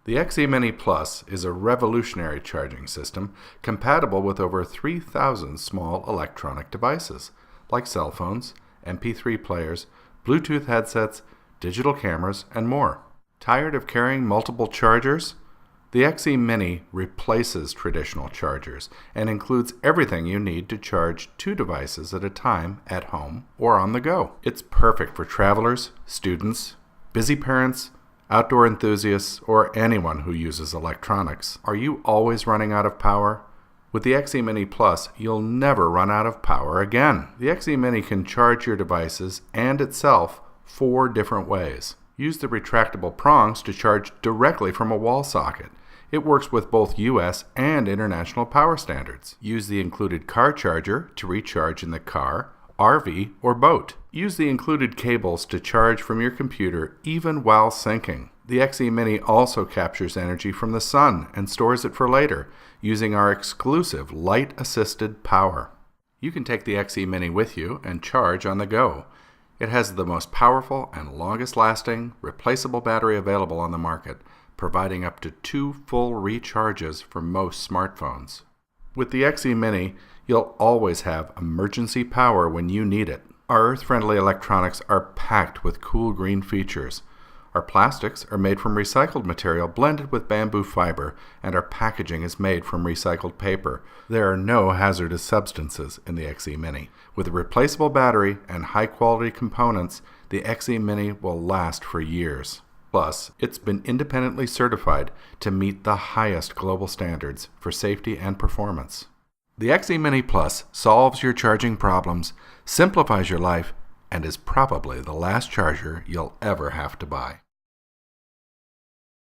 The XE Mini Plus is a revolutionary charging system compatible with over 3,000 small electronic devices, like cell phones, MP3 players, Bluetooth headsets, digital cameras, and more. Tired of carrying multiple chargers? The XE Mini replaces traditional chargers and includes everything you need to charge 2 devices at a time at home or on the go. It's perfect for travelers, students, busy parents, outdoor enthusiasts, or anyone who uses electronics. Are you always running out of power? With the XE Mini Plus, you'll never run out of power again. The XE Mini can charge your devices and itself 4 different ways. Use the retractable prongs to charge directly from a wall socket. It works with both US and international power standards. Use the included car charger to recharge in the car, RV, or boat. Use the included cables to charge from your computer even while syncing. The XE Mini also captures energy from the sun and stores it for later using our exclusive light-assisted power. You can take the XE Mini with you and charge on the go. It has the most powerful and longest-lasting replaceable battery available on the market, providing up to 2 full recharges for most smartphones. With the XE Mini, you'll always have emergency power when you need it. Our earth-friendly electronics are packed with cool green features. Our plastics are made from recycled material blended with bamboo fiber, and our packaging is made from recycled paper. There are no hazardous substances in the XE Mini. With a replaceable battery and high-quality components, the XE Mini will last for years. Plus, it's been independently certified to meet the highest global standards for safety and performance. The XE Mini Plus solves your charging problems, simplifies your life, and is probably the last charger you'll ever have to buy.